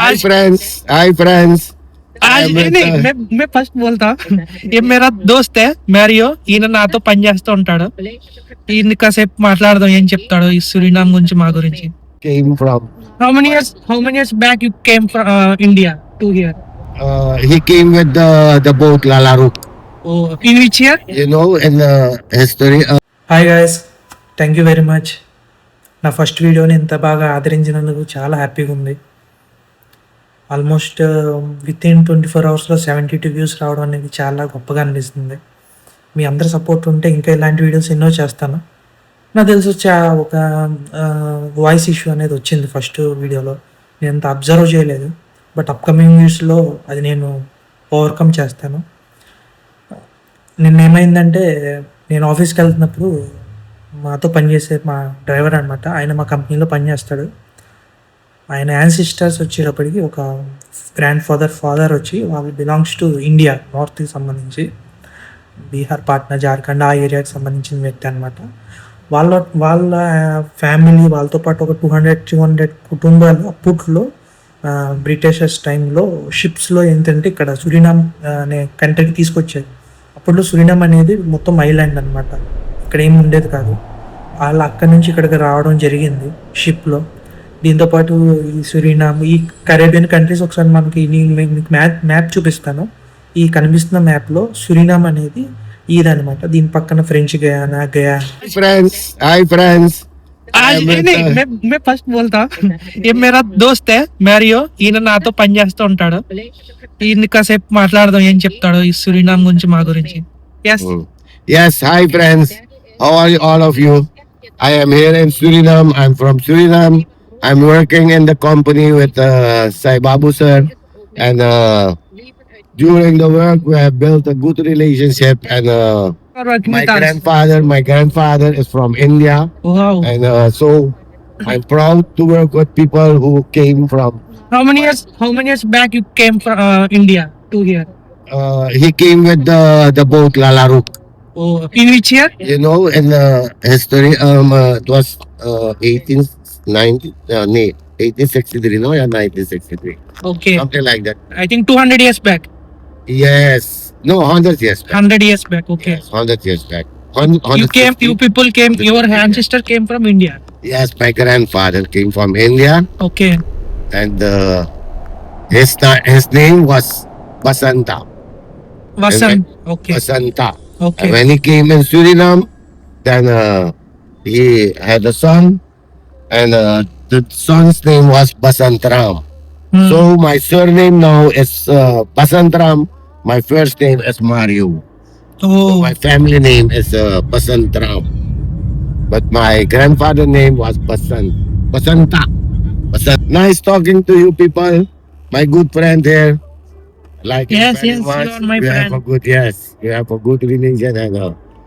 Hi friends. आज नहीं मैं फर्स्ट बोलता ये मेरा दोस्त है मैరియో ఈయన నాతో పని చేస్తూ ఉంటాడు ఈయన కాసేపు మాట్లాడదాం ఏం చెప్తాడు ఈ సురినామ్ గురించి మా గురించి Came from. how many years back you came from India to here He came with the boat Lalaruk. oh in which year You know, in the history. Hi guys, thank you very much. నా first వీడియోని ఇంత బాగా ఆదరించినందుకు చాలా హ్యాపీగా ఉంది. Almost with in 24 అవర్స్లో 72 views రావడం అనేది చాలా గొప్పగా అనిపిస్తుంది. మీ అందరి సపోర్ట్ ఉంటే ఇంకా ఇలాంటి వీడియోస్ ఎన్నో చేస్తాను. నాకు తెలిసి ఒక వాయిస్ ఇష్యూ అనేది వచ్చింది ఫస్ట్ వీడియోలో. నేను అంత అబ్జర్వ్ చేయలేదు, బట్ అప్కమింగ్ వీడియోస్లో అది నేను ఓవర్కమ్ చేస్తాను. నిన్న ఏమైందంటే, నేను ఆఫీస్కి వెళ్తున్నప్పుడు మాతో పనిచేసే మా డ్రైవర్ అనమాట, ఆయన మా కంపెనీలో పనిచేస్తాడు. ఆయన యాన్సిస్టర్స్ వచ్చేటప్పటికి ఒక గ్రాండ్ ఫాదర్ వచ్చి వాళ్ళు బిలాంగ్స్ టు ఇండియా, నార్త్కి సంబంధించి బీహార్, పాట్నా, జార్ఖండ్ ఆ ఏరియాకి సంబంధించిన వ్యక్తి అనమాట. వాళ్ళ ఫ్యామిలీ వాళ్ళతో పాటు ఒక 200 కుటుంబాలు అప్పట్లో బ్రిటిషర్స్ టైంలో షిప్స్లో ఏంటంటే ఇక్కడ సురినామ్ అనే కంట్రీకి తీసుకొచ్చారు. అప్పట్లో సురినామ్ అనేది మొత్తం ఐలాండ్ అనమాట, ఇక్కడ ఏమి ఉండేది కాదు. వాళ్ళు అక్కడి నుంచి ఇక్కడికి రావడం జరిగింది షిప్లో. దీంతోపాటు ఈ సురినామ్, ఈ కరేబియన్ కంట్రీస్ ఒకసారి మనకి మీకు మ్యాప్ చూపిస్తాను. ఈ కనిపిస్తున్న మ్యాప్లో సురినామ్ అనేది ఇదనమాట. దీని పక్కన ఫ్రెంచ్ గయానా. Hi friends. आज नहीं मैं फर्स्ट बोलता ये मेरा दोस्त है मैరియో ఈయన నాతో పని చేస్తూ ఉంటాడు ఈయన కాసేపు మాట్లాడదాం ఏం చెప్తాడు ఈ సురినామ్ గురించి మా గురించి. Yes, hi friends. How are you, all of you? I am here in Suriname. I'm from Suriname. I'm working in the company with Sai Babu sir, and during the work we have built a good relationship. And my grandfather is from India, wow. and so I'm proud to work with people who came from. how many years back you came from India to here He came with the boat Lalaruk. oh in which year You know, in the history, it was 1890, 1863, no, yeah, 1963, okay something like that. I think 200 years back. Yes, no, 100 years back. 100 years back, okay. Yes, 100 years back. You people came, your ancestor came from India. Yes, my grandfather came from India, Okay. and his name was Basanta. Vasan. Okay. Basanta. Okay. And when he came in Suriname, then he had a son, and the son's name was Basantram. So my surname now is Basantram. My first name is Mario. Oh. My family name is Basantram. But my grandfather name was Basanta. Nice talking to you people. My good friend here. Like him Yes, very yes, much. you are my we friend. have a good religion, and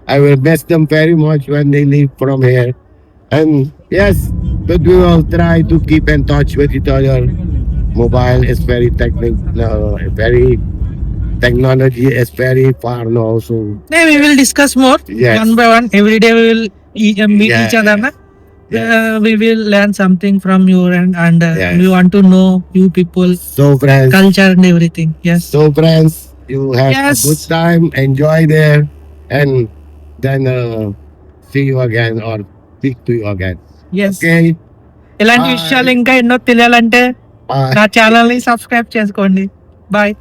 I will miss them very much when they leave from here. And yes, but we will try to keep in touch with each other. Mobile is very technology is very far now, so Yeah, we will discuss more Yes. one by one. Every day we will meet Yeah. each other. Na? Yes. We will learn something from you, and Yes. we want to know you people, so friends. culture and everything. Yes. So friends, you have Yes. a good time, enjoy there, and then see you again or speak to you again. Yes. Okay, ఇలాంటి Bye. విషయాలు ఇంకా ఎన్నో తెలియాలంటే bye. నా channel ని subscribe చేసుకోండి. Bye.